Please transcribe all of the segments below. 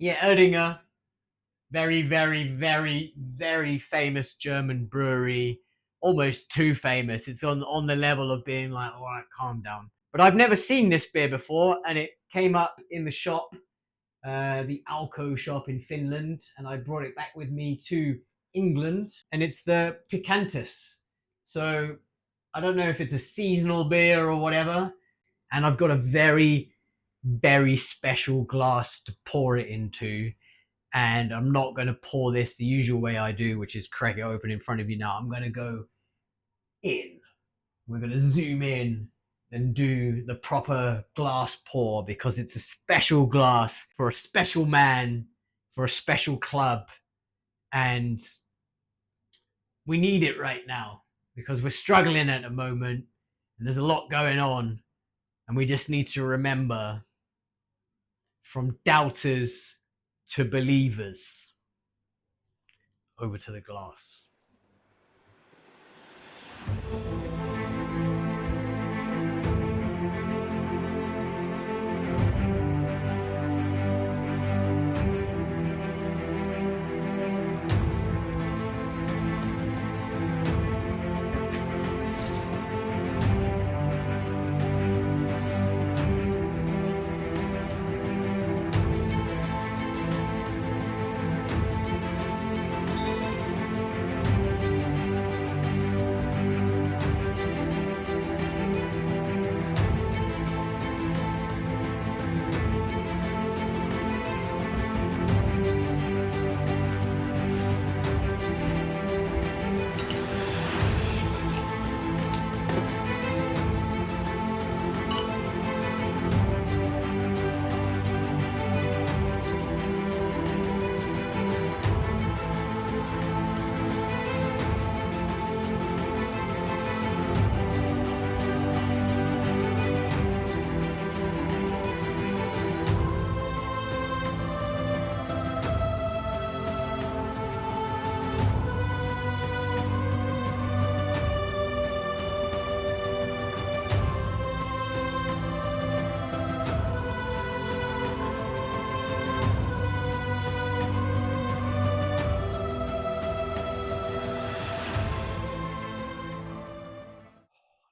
Yeah, Erdinger, very, very, very, very famous German brewery. Almost too famous. It's on the level of being like, all right, calm down. But I've never seen this beer before, and it came up in the shop, the Alko shop in Finland, and I brought it back with me to England, and it's the Pikantus. So I don't know if it's a seasonal beer or whatever, and I've got a very, very special glass to pour it into. And I'm not going to pour this the usual way I do, which is crack it open in front of you now. I'm going to go in. We're going to zoom in and do the proper glass pour because it's a special glass for a special man, for a special club. And we need it right now because we're struggling at the moment and there's a lot going on. And we just need to remember, from doubters to believers. Over to the glass.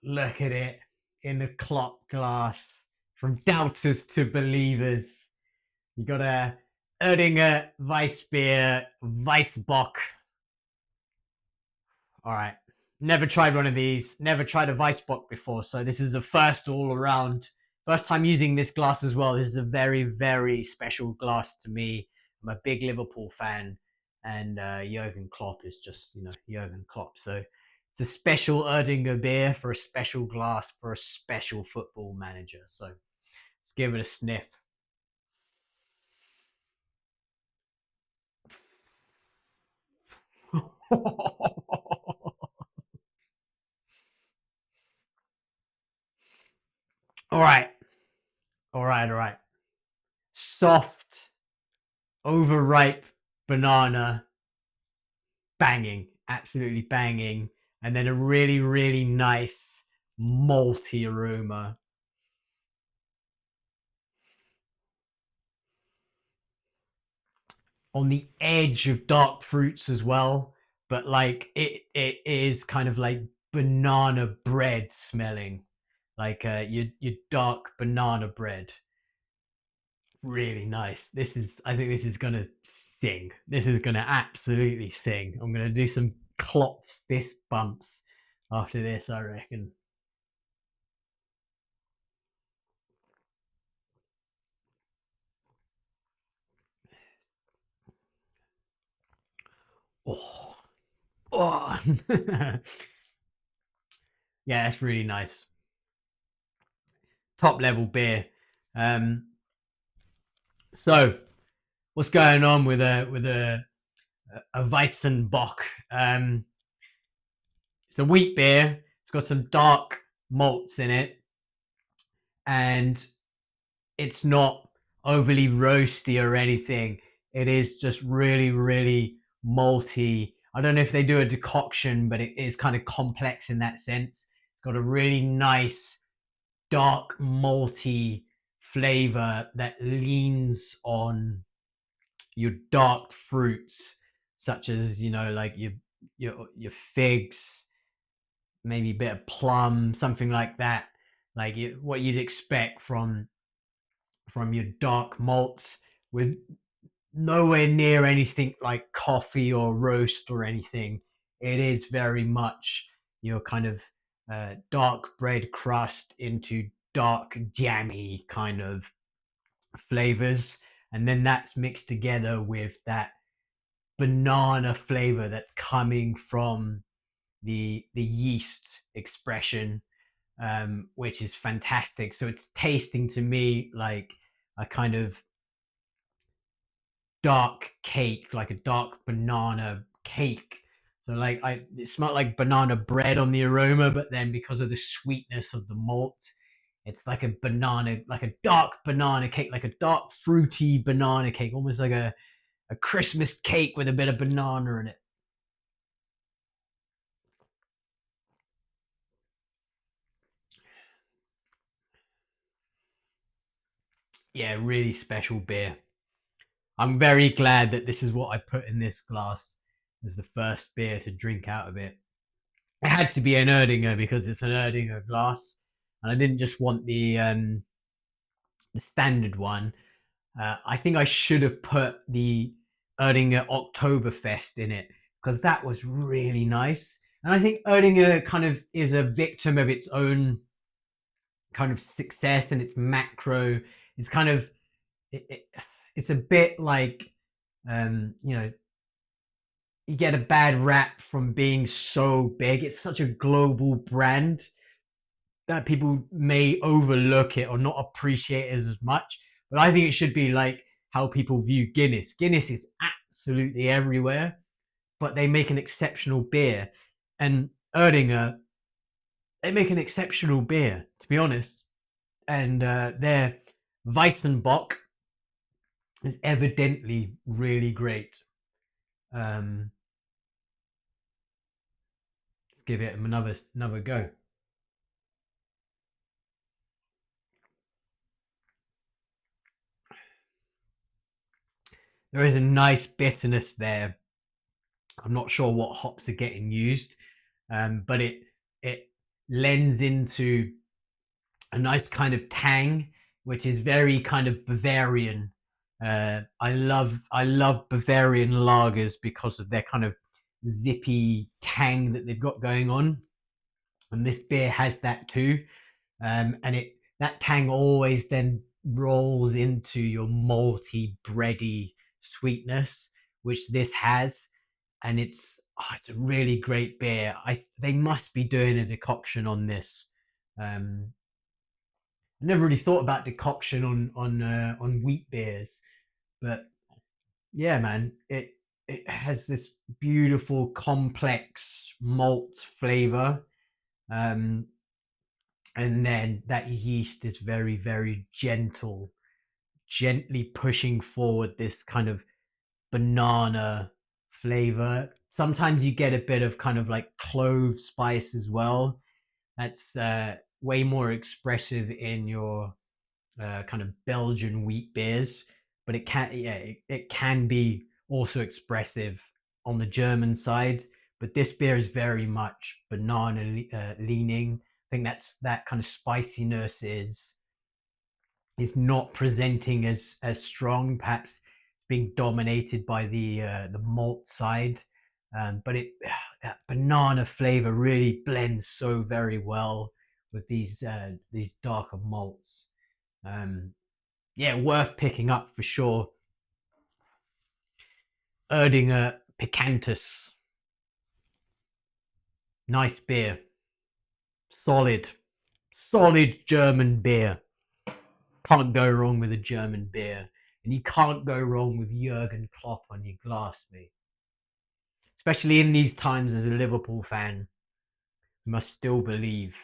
Look at it in the Klopp glass. From doubters to believers. You got a Erdinger Weissbier Weizenbock. All right. Never tried one of these. Never tried a Weissbock before. So this is the first all around. First time using this glass as well. This is a very, very special glass to me. I'm a big Liverpool fan. And Jurgen Klopp is just, Jurgen Klopp. So it's a special Erdinger beer for a special glass for a special football manager. So let's give it a sniff. All right. All right. All right. Soft, overripe banana, banging, absolutely banging. And then a really, really nice malty aroma. On the edge of dark fruits as well, but like it is kind of like banana bread smelling, like your dark banana bread. Really nice. I think this is gonna sing. This is gonna absolutely sing. I'm gonna do some clop fist bumps after this, I reckon. Oh, oh. Yeah, that's really nice. Top level beer. Um, so what's going on with a Weizenbock? It's a wheat beer. It's got some dark malts in it, and it's not overly roasty or anything. It is just really, really malty. I don't know if they do a decoction, but it is kind of complex in that sense. It's got a really nice dark malty flavor that leans on your dark fruits, such as, you know, like your figs, maybe a bit of plum, something like that. Like what you'd expect from your dark malts, with nowhere near anything like coffee or roast or anything. It is very much your kind of dark bread crust into dark jammy kind of flavors, and then that's mixed together with that banana flavor that's coming from the yeast expression, which is fantastic. So it's tasting to me like a kind of dark cake, like a dark banana cake. So like it smelled like banana bread on the aroma, but then because of the sweetness of the malt, it's like a banana, like a dark banana cake, like a dark fruity banana cake, almost like a Christmas cake with a bit of banana in it. Yeah, really special beer. I'm very glad that this is what I put in this glass as the first beer to drink out of it. It had to be an Erdinger because it's an Erdinger glass, and I didn't just want the standard one. I think I should have put the Erdinger Oktoberfest in it because that was really nice. And I think Erdinger kind of is a victim of its own kind of success and its macro. It's kind of it, it, it's a bit like you know, you get a bad rap from being so big. It's such a global brand that people may overlook it or not appreciate it as much. But I think it should be like how people view Guinness. Guinness is absolutely everywhere, but they make an exceptional beer. And Erdinger, they make an exceptional beer, to be honest. And their weizenbock is evidently really great. Um, let's give it another go. There is a nice bitterness there. I'm not sure what hops are getting used, but it lends into a nice kind of tang, which is very kind of Bavarian. I love Bavarian lagers because of their kind of zippy tang that they've got going on, and this beer has that too. And it that tang always then rolls into your malty, bready sweetness, which this has, and it's a really great beer. They must be doing a decoction on this. Um, I never really thought about decoction on wheat beers, but yeah, man, it has this beautiful complex malt flavor, um, and then that yeast is very gentle, gently pushing forward this kind of banana flavor. Sometimes you get a bit of kind of like clove spice as well. That's way more expressive in your kind of Belgian wheat beers, but it can be also expressive on the German side. But this beer is very much banana leaning. I think that kind of spiciness is not presenting as strong. Perhaps it's being dominated by the malt side, but it that banana flavor really blends so very well with these darker malts. Um, yeah, worth picking up for sure. Erdinger Pikantus, nice beer, solid, solid German beer. Can't go wrong with a German beer, and you can't go wrong with Jurgen Klopp on your glass, mate. Especially in these times as a Liverpool fan, you must still believe.